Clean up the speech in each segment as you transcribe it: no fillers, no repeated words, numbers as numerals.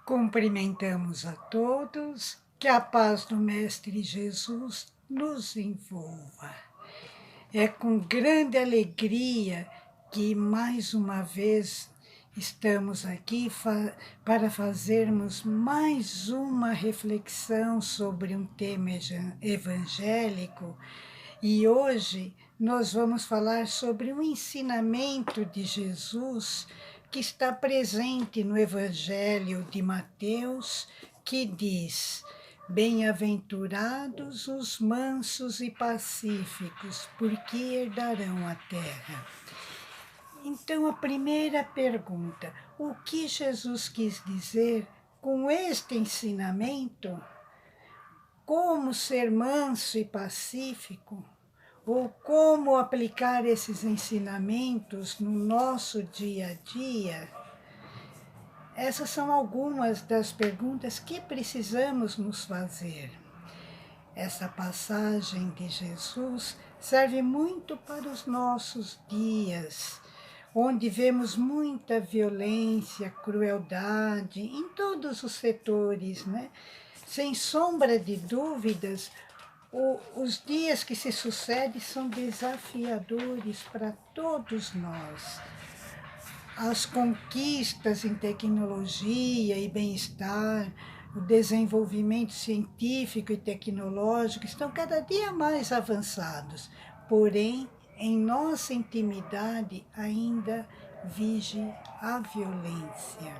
Cumprimentamos a todos, que a paz do Mestre Jesus nos envolva. É com grande alegria que mais uma vez estamos aqui para fazermos mais uma reflexão sobre um tema evangélico. E hoje nós vamos falar sobre um ensinamento de Jesus que está presente no Evangelho de Mateus, que diz: Bem-aventurados os mansos e pacíficos, porque herdarão a terra. Então, a primeira pergunta: o que Jesus quis dizer com este ensinamento? Como ser manso e pacífico? Ou como aplicar esses ensinamentos no nosso dia a dia? Essas são algumas das perguntas que precisamos nos fazer. Essa passagem de Jesus serve muito para os nossos dias, onde vemos muita violência, crueldade em todos os setores, né? Sem sombra de dúvidas, os dias que se sucedem são desafiadores para todos nós. As conquistas em tecnologia e bem-estar, o desenvolvimento científico e tecnológico estão cada dia mais avançados, porém, em nossa intimidade ainda vige a violência.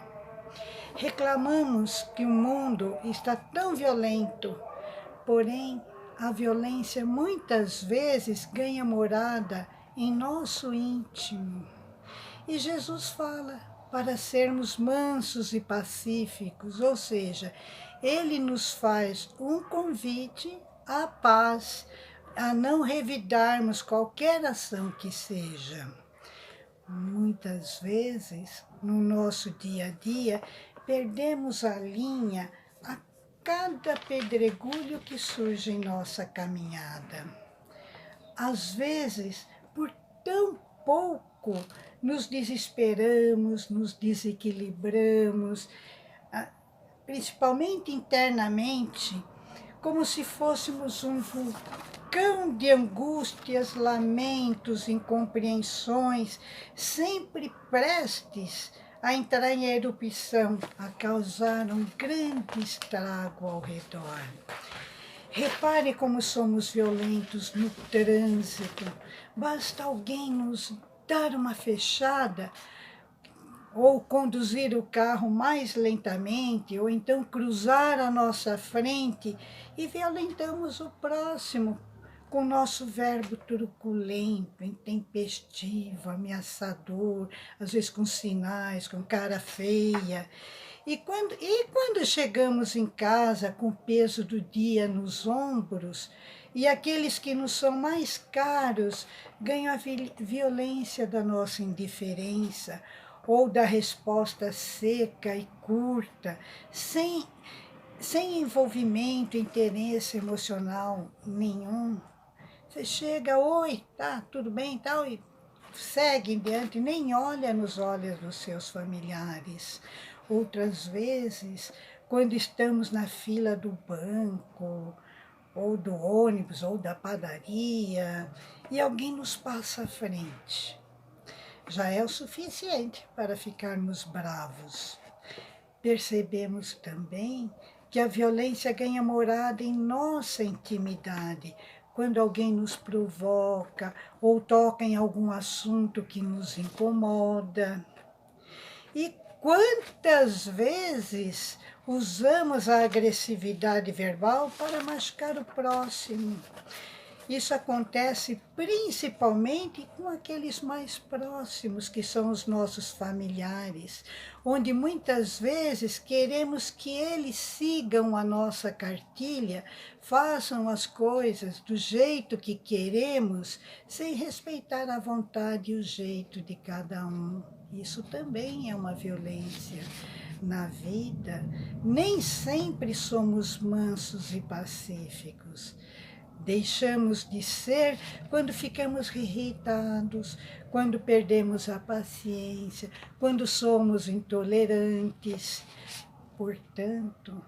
Reclamamos que o mundo está tão violento, porém, a violência muitas vezes ganha morada em nosso íntimo. E Jesus fala para sermos mansos e pacíficos, ou seja, ele nos faz um convite à paz, a não revidarmos qualquer ação que seja. Muitas vezes, no nosso dia a dia, perdemos a linha a cada pedregulho que surge em nossa caminhada. Às vezes, por tão pouco, nos desesperamos, nos desequilibramos, principalmente internamente, como se fôssemos um vulcão de angústias, lamentos, incompreensões, sempre prestes a entrar em erupção, a causar um grande estrago ao redor. Repare como somos violentos no trânsito. Basta alguém nos dar uma fechada ou conduzir o carro mais lentamente, ou então cruzar a nossa frente e violentamos o próximo com nosso verbo truculento, intempestivo, ameaçador, às vezes com sinais, com cara feia. E quando chegamos em casa com o peso do dia nos ombros, e aqueles que nos são mais caros ganham a violência da nossa indiferença, ou da resposta seca e curta, sem envolvimento, interesse emocional nenhum. Você chega, oi, tá, tudo bem, tal, e segue em diante, nem olha nos olhos dos seus familiares. Outras vezes, quando estamos na fila do banco, ou do ônibus, ou da padaria, e alguém nos passa à frente, já é o suficiente para ficarmos bravos. Percebemos também que a violência ganha morada em nossa intimidade, quando alguém nos provoca ou toca em algum assunto que nos incomoda. E quantas vezes usamos a agressividade verbal para machucar o próximo? Isso acontece principalmente com aqueles mais próximos, que são os nossos familiares, onde muitas vezes queremos que eles sigam a nossa cartilha, façam as coisas do jeito que queremos, sem respeitar a vontade e o jeito de cada um. Isso também é uma violência. Na vida, nem sempre somos mansos e pacíficos. Deixamos de ser quando ficamos irritados, quando perdemos a paciência, quando somos intolerantes. Portanto,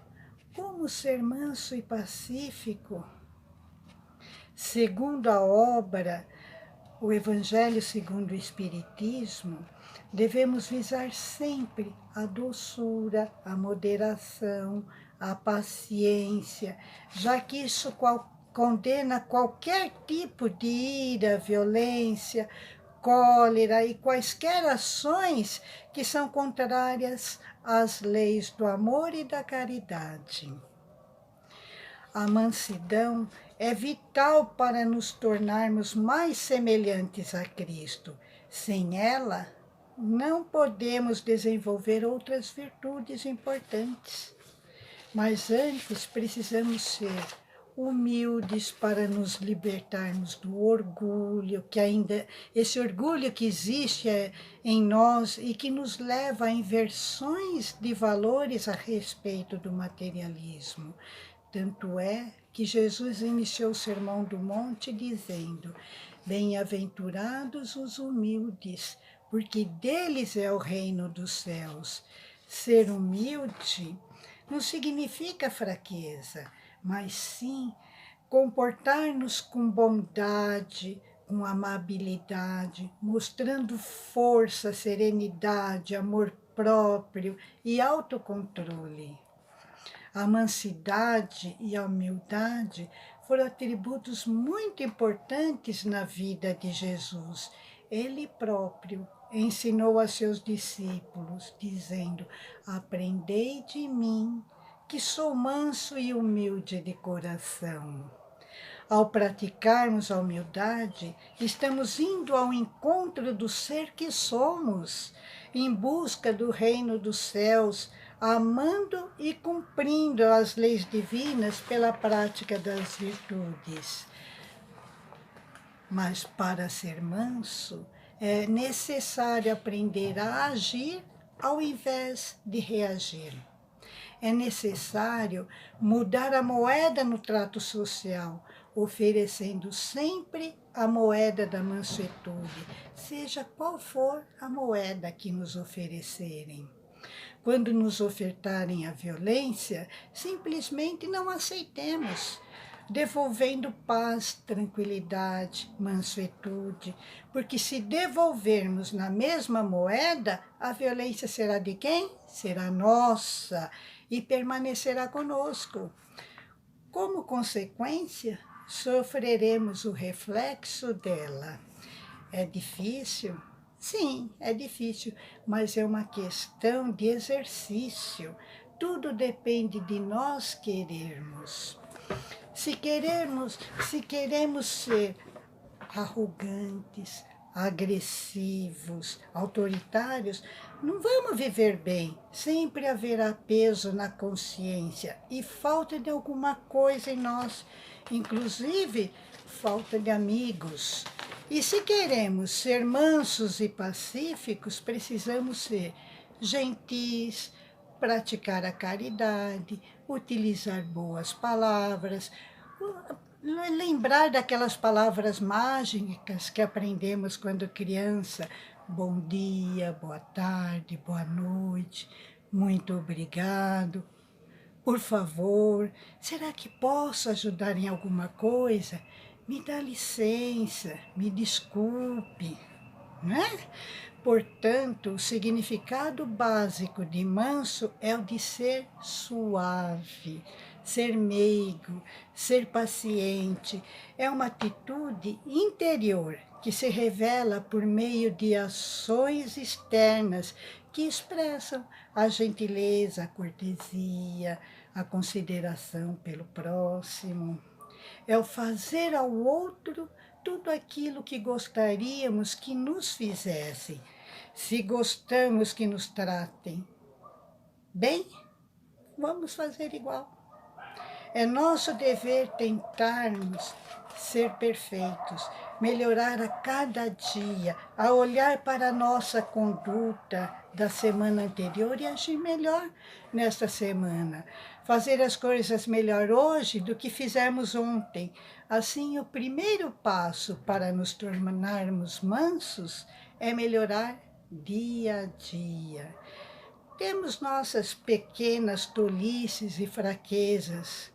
como ser manso e pacífico? Segundo a obra O Evangelho segundo o Espiritismo, devemos visar sempre a doçura, a moderação, a paciência, já que isso condena qualquer tipo de ira, violência, cólera e quaisquer ações que são contrárias às leis do amor e da caridade. A mansidão é vital para nos tornarmos mais semelhantes a Cristo. Sem ela, não podemos desenvolver outras virtudes importantes. Mas antes precisamos ser humildes para nos libertarmos do orgulho, esse orgulho que existe em nós e que nos leva a inversões de valores a respeito do materialismo. Tanto é que Jesus iniciou o Sermão do Monte dizendo: bem-aventurados os humildes, porque deles é o reino dos céus. Ser humilde não significa fraqueza, mas sim comportar-nos com bondade, com amabilidade, mostrando força, serenidade, amor próprio e autocontrole. A mansidade e a humildade foram atributos muito importantes na vida de Jesus. Ele próprio ensinou a seus discípulos, dizendo: aprendei de mim, que sou manso e humilde de coração. Ao praticarmos a humildade, estamos indo ao encontro do ser que somos, em busca do reino dos céus, amando e cumprindo as leis divinas pela prática das virtudes. Mas para ser manso, é necessário aprender a agir ao invés de reagir. É necessário mudar a moeda no trato social, oferecendo sempre a moeda da mansuetude, seja qual for a moeda que nos oferecerem. Quando nos ofertarem a violência, simplesmente não aceitemos, devolvendo paz, tranquilidade, mansuetude, porque se devolvermos na mesma moeda, a violência será de quem? Será nossa e permanecerá conosco. Como consequência, sofreremos o reflexo dela. É difícil? Sim, é difícil, mas é uma questão de exercício. Tudo depende de nós querermos. Se queremos ser arrogantes, agressivos, autoritários, não vamos viver bem. Sempre haverá peso na consciência e falta de alguma coisa em nós, inclusive falta de amigos. E se queremos ser mansos e pacíficos, precisamos ser gentis, praticar a caridade, utilizar boas palavras, lembrar daquelas palavras mágicas que aprendemos quando criança: bom dia, boa tarde, boa noite, muito obrigado, por favor, será que posso ajudar em alguma coisa? Me dá licença, me desculpe, né? Portanto, o significado básico de manso é o de ser suave, ser meigo, ser paciente. É uma atitude interior que se revela por meio de ações externas que expressam a gentileza, a cortesia, a consideração pelo próximo. É o fazer ao outro tudo aquilo que gostaríamos que nos fizessem. Se gostamos que nos tratem bem, vamos fazer igual. É nosso dever tentarmos ser perfeitos, melhorar a cada dia, a olhar para a nossa conduta da semana anterior e agir melhor nesta semana. Fazer as coisas melhor hoje do que fizemos ontem. Assim, o primeiro passo para nos tornarmos mansos é melhorar dia a dia. temos nossas pequenas tolices e fraquezas.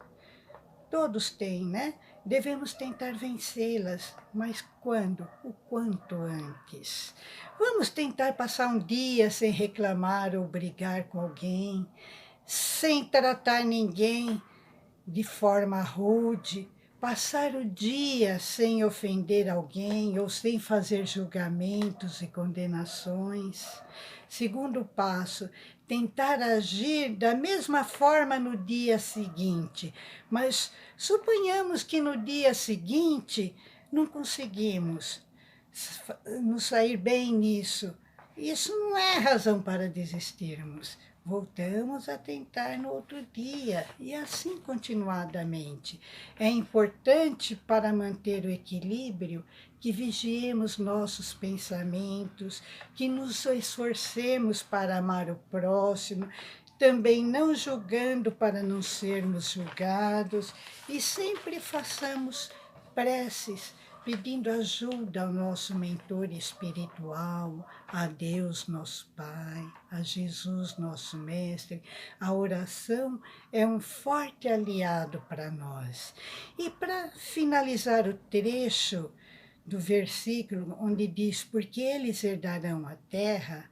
Todos têm, né? Devemos tentar vencê-las, mas quando? O quanto antes. Vamos tentar passar um dia sem reclamar ou brigar com alguém, sem tratar ninguém de forma rude, passar o dia sem ofender alguém ou sem fazer julgamentos e condenações. Segundo passo, tentar agir da mesma forma no dia seguinte. Mas suponhamos que no dia seguinte não conseguimos nos sair bem nisso. Isso não é razão para desistirmos. Voltamos a tentar no outro dia e assim continuadamente. É importante para manter o equilíbrio que vigiemos nossos pensamentos, que nos esforcemos para amar o próximo, também não julgando para não sermos julgados e sempre façamos preces pedindo ajuda ao nosso mentor espiritual, a Deus, nosso Pai, a Jesus, nosso Mestre. A oração é um forte aliado para nós. E para finalizar o trecho do versículo onde diz, porque eles herdarão a terra,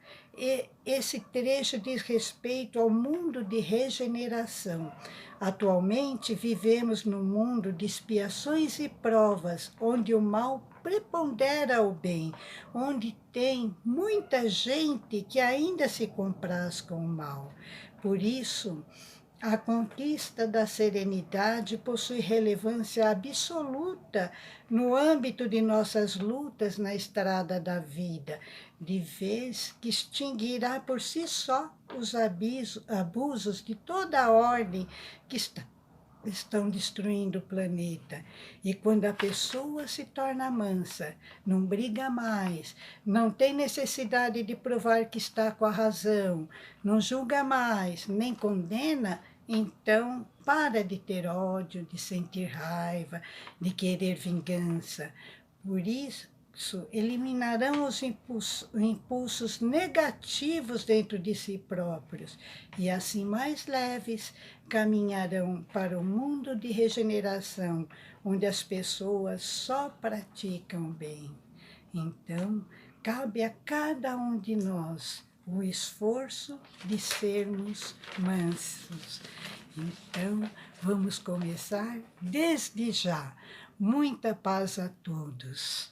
esse trecho diz respeito ao mundo de regeneração. Atualmente vivemos num mundo de expiações e provas, onde o mal prepondera o bem, onde tem muita gente que ainda se compraz com o mal. Por isso, a conquista da serenidade possui relevância absoluta no âmbito de nossas lutas na estrada da vida, de vez que extinguirá por si só os abusos de toda a ordem que estão destruindo o planeta. E quando a pessoa se torna mansa, não briga mais, não tem necessidade de provar que está com a razão, não julga mais, nem condena, então para de ter ódio, de sentir raiva, de querer vingança. Por isso, eliminarão os impulsos negativos dentro de si próprios e, assim mais leves, caminharão para o mundo de regeneração, onde as pessoas só praticam o bem. Então, cabe a cada um de nós o esforço de sermos mansos. Então, vamos começar desde já. Muita paz a todos.